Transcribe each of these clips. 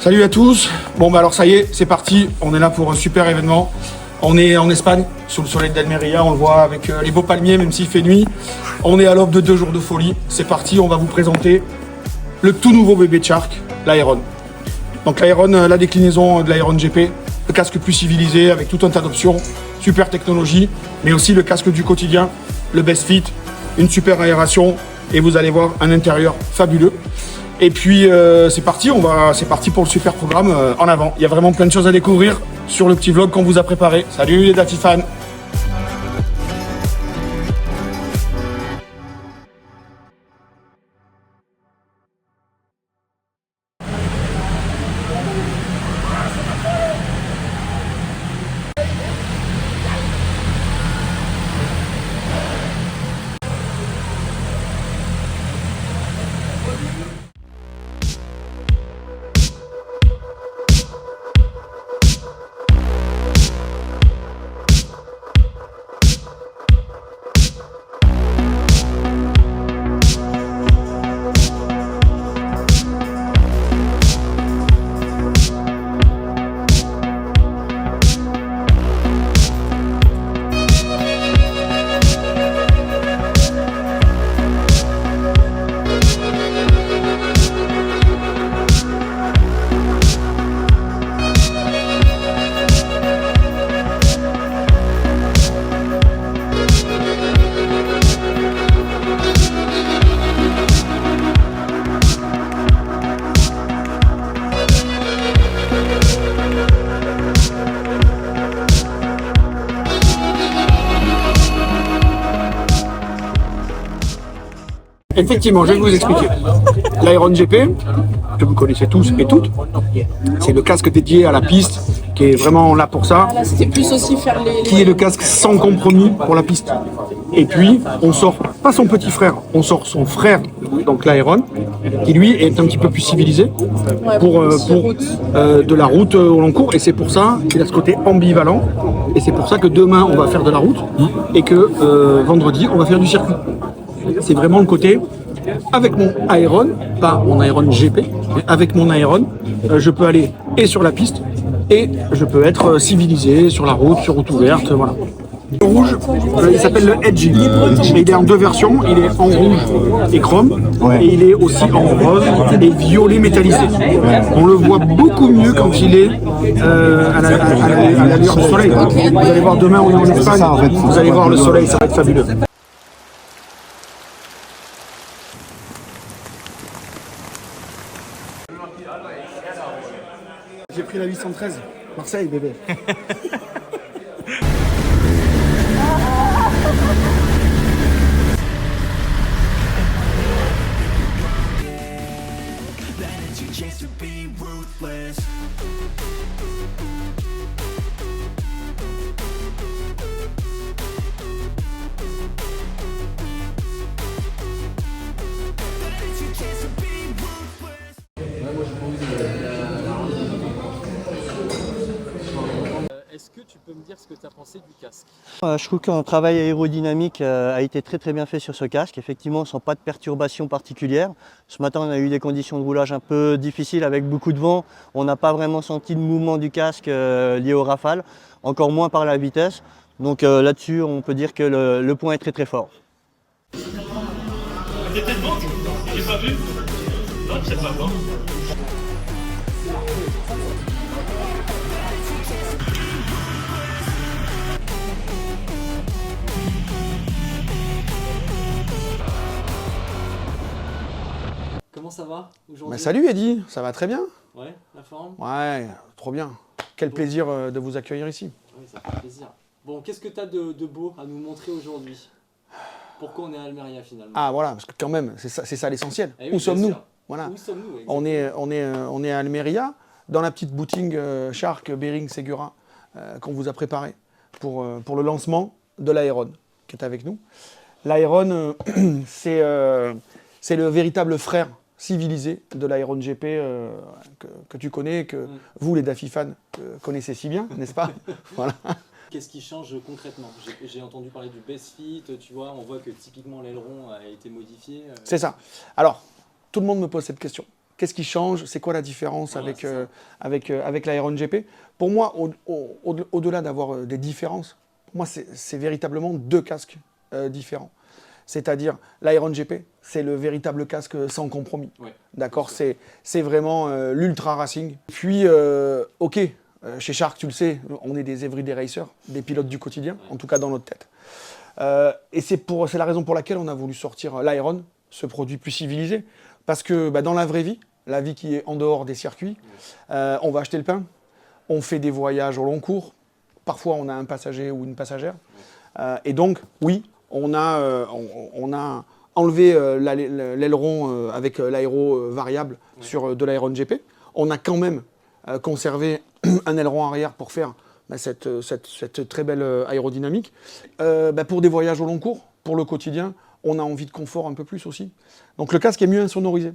Salut à tous. Bon bah alors ça y est, c'est parti. On est là pour un super événement. On est en Espagne, sous le soleil d'Almeria. On le voit avec les beaux palmiers, même s'il fait nuit. On est à l'aube de 2 jours de folie. C'est parti, on va vous présenter le tout nouveau bébé Shark, l'Aeron. Donc l'Aeron, la déclinaison de l'Aeron GP, le casque plus civilisé avec tout un tas d'options, super technologie, mais aussi le casque du quotidien, le Best Fit, une super aération et vous allez voir un intérieur fabuleux. Et puis c'est parti, c'est parti pour le super programme en avant. Il y a vraiment plein de choses à découvrir sur le petit vlog qu'on vous a préparé. Salut les Daffy fans. Effectivement, je vais vous expliquer. L'Aeron GP, que vous connaissez tous et toutes, c'est le casque dédié à la piste, qui est vraiment là pour ça. C'était plus aussi faire les... Qui est le casque sans compromis pour la piste. Et puis, on sort pas son petit frère, on sort son frère, donc l'Aeron, qui lui est un petit peu plus civilisé pour de la route au long cours. Et c'est pour ça qu'il a ce côté ambivalent. Et c'est pour ça que demain, on va faire de la route et que vendredi, on va faire du circuit. C'est vraiment le côté, avec mon Aeron, pas mon Aeron GP, mais avec mon Aeron, je peux aller et sur la piste, et je peux être civilisé sur la route, sur route ouverte, voilà. Le rouge, il s'appelle le Edge. Et il est en 2 versions, il est en rouge et chrome, et il est aussi en rose et violet métallisé. On le voit beaucoup mieux quand il est à la lueur du soleil. Vous allez voir demain, on est en Espagne, vous allez voir le soleil, ça va être fabuleux. J'ai pris la 813, Marseille bébé. Est-ce que tu peux me dire ce que tu as pensé du casque? Je trouve qu'un travail aérodynamique a été très bien fait sur ce casque. Effectivement, sans pas de perturbations particulières. Ce matin, on a eu des conditions de roulage un peu difficiles avec beaucoup de vent. On n'a pas vraiment senti le mouvement du casque lié aux rafales, encore moins par la vitesse. Donc là-dessus, on peut dire que le point est très fort. T'es tellement, j'ai pas vu. Non, je sais pas voir. Comment ça va aujourd'hui? Salut Eddy, ça va très bien? Ouais, la forme? Ouais, trop bien. Quel plaisir de vous accueillir ici. Oui, ça fait plaisir. Bon, qu'est-ce que tu as de beau à nous montrer aujourd'hui? Pourquoi on est à Almeria finalement? Ah voilà, parce que quand même, c'est ça l'essentiel. Eh oui, Où sommes-nous? sûr. Voilà. Où sommes-nous? On est à Almeria, dans la petite boutique Shark Bering Segura qu'on vous a préparée pour le lancement de l'Aeron qui est avec nous. L'Aeron, c'est le véritable frère civilisé de l'Aeron GP que tu connais, que vous les Daffy fans connaissez si bien, n'est-ce pas? Voilà. Qu'est-ce qui change concrètement? J'ai entendu parler du Best Fit, tu vois, on voit que typiquement l'aileron a été modifié. C'est ça. Alors, tout le monde me pose cette question. qu'est-ce qui change, c'est quoi la différence avec l'Iron GP. Pour moi, au-delà d'avoir des différences, pour moi, c'est véritablement deux casques différents. C'est-à-dire, l'Iron GP, c'est le véritable casque sans compromis. Ouais. D'accord, c'est vraiment l'ultra racing. Puis, ok, chez Shark, tu le sais, on est des everyday racers, des pilotes du quotidien, en tout cas dans notre tête. Et c'est la raison pour laquelle on a voulu sortir l'Iron, ce produit plus civilisé. Parce que dans la vraie vie, la vie qui est en dehors des circuits, on va acheter le pain, on fait des voyages au long cours, parfois on a un passager ou une passagère. Et donc, oui, on a enlevé l'aileron avec l'aéro variable sur de l'Iron GP. On a quand même conservé un aileron arrière pour faire cette très belle aérodynamique. Pour des voyages au long cours, pour le quotidien, on a envie de confort un peu plus aussi. Donc le casque est mieux insonorisé.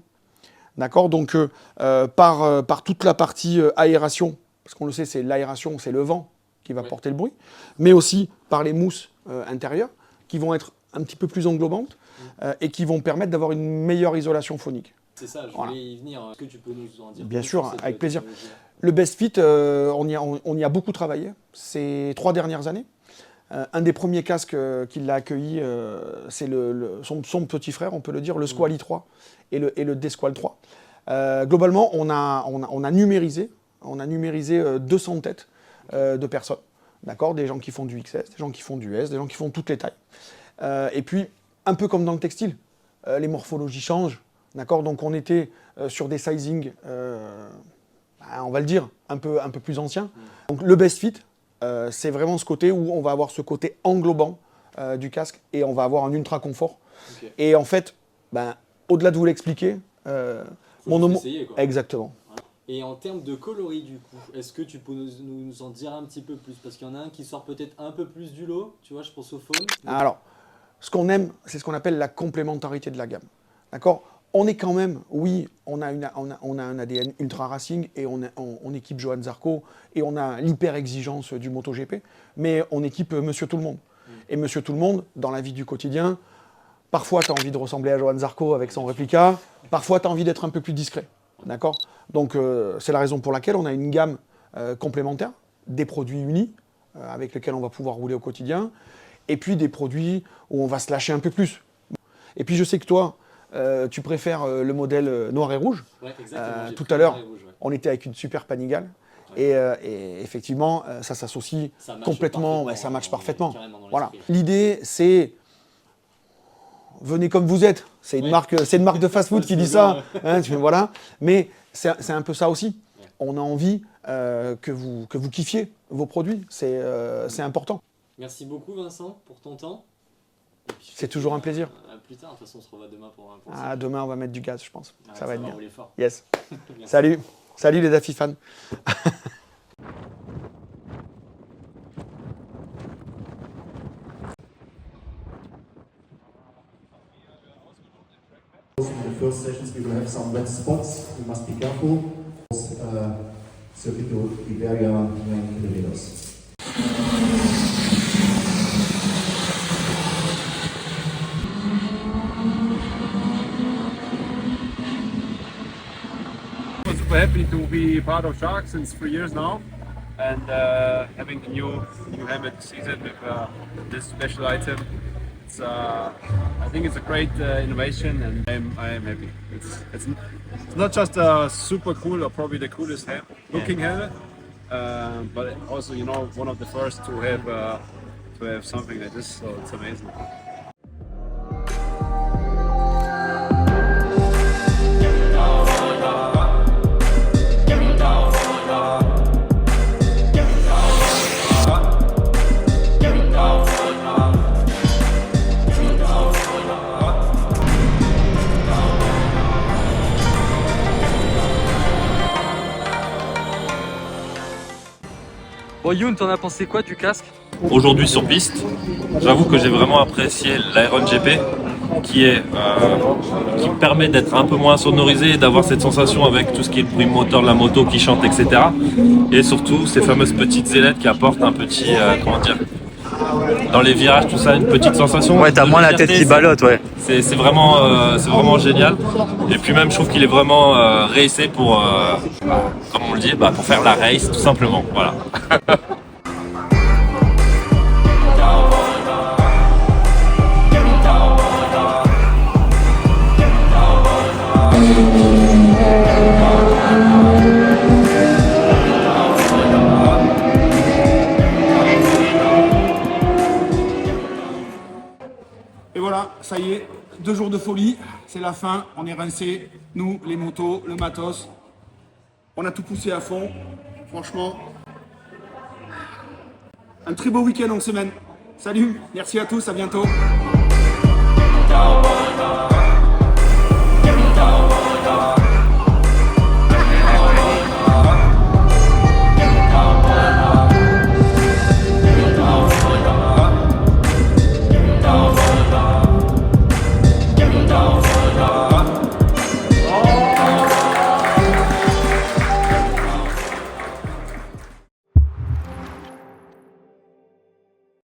D'accord, donc par toute la partie aération, parce qu'on le sait, c'est l'aération, c'est le vent qui va porter le bruit, mais aussi par les mousses intérieures, qui vont être un petit peu plus englobantes et qui vont permettre d'avoir une meilleure isolation phonique. C'est ça, je voulais y venir. Est-ce que tu peux nous en dire Bien plus sûr, sur cette avec plaisir. technologie? Le Best Fit, on y a beaucoup travaillé ces 3 dernières années. Un des premiers casques qui l'a accueilli, c'est son petit frère, on peut le dire, le Squally 3 et le D-Squall 3. Globalement, on a numérisé 200 têtes de personnes. D'accord, des gens qui font du XS, des gens qui font du S, des gens qui font toutes les tailles. Et puis, un peu comme dans le textile, les morphologies changent. D'accord, donc on était sur des sizing, on va le dire, un peu plus anciens. Donc le Best Fit, c'est vraiment ce côté où on va avoir ce côté englobant du casque et on va avoir un ultra confort. Okay. Et en fait, au-delà de vous l'expliquer, essayer, quoi. Exactement. Et en termes de coloris du coup, est-ce que tu peux nous en dire un petit peu plus? Parce qu'il y en a un qui sort peut-être un peu plus du lot, tu vois, je pense au faune. Alors, ce qu'on aime, c'est ce qu'on appelle la complémentarité de la gamme. D'accord? On est quand même, oui, on a un ADN ultra racing et on équipe Johan Zarco et on a l'hyper-exigence du MotoGP, mais on équipe Monsieur Tout-le-Monde. Et Monsieur Tout-le-Monde, dans la vie du quotidien, parfois tu as envie de ressembler à Johan Zarco avec son réplica, parfois tu as envie d'être un peu plus discret. D'accord? Donc c'est la raison pour laquelle on a une gamme complémentaire, des produits unis avec lesquels on va pouvoir rouler au quotidien, et puis des produits où on va se lâcher un peu plus. Et puis je sais que toi, tu préfères le modèle noir et rouge. Ouais, exactement. Tout à l'heure, on était avec une super Panigale. Ouais. Et effectivement, ça s'associe complètement, ça matche parfaitement. Voilà. L'idée, c'est venez comme vous êtes. C'est une marque de fast-food qui dit ça. Hein, voilà. Mais c'est un peu ça aussi. Ouais. On a envie que vous kiffiez vos produits. C'est important. Merci beaucoup Vincent pour ton temps. C'est toujours un plaisir. À plus tard, de toute façon on se revoit demain pour un demain on va mettre du gaz, je pense. Ça va être bien. Fort. Yes. Salut les Daffy fans. In the first sessions we will have some wet spots, we must be careful. Circuit to Iberia 9 kilometers. I'm super happy to be part of Shark since 3 years now, and having the new helmet season with this special item. It's, I think it's a great innovation, and I am happy. It's not just a super cool or probably the coolest looking helmet, but also one of the first to have something like this. So it's amazing. Bon Youn, t'en as pensé quoi du casque? Aujourd'hui sur piste, j'avoue que j'ai vraiment apprécié l'Iron GP qui permet d'être un peu moins sonorisé et d'avoir cette sensation avec tout ce qui est le bruit moteur de la moto qui chante, etc. Et surtout ces fameuses petites ailettes qui apportent un petit, dans les virages, tout ça, une petite sensation. Ouais, t'as de moins la tête légèreté, qui ballotte, ouais. C'est vraiment génial. Et puis même, je trouve qu'il est vraiment racé pour, comme on le dit, pour faire la race, tout simplement. Voilà. Et voilà, ça y est, 2 jours de folie, c'est la fin, on est rincés, nous, les motos, le matos, on a tout poussé à fond, franchement, un très beau week-end en semaine. Salut, merci à tous, à bientôt.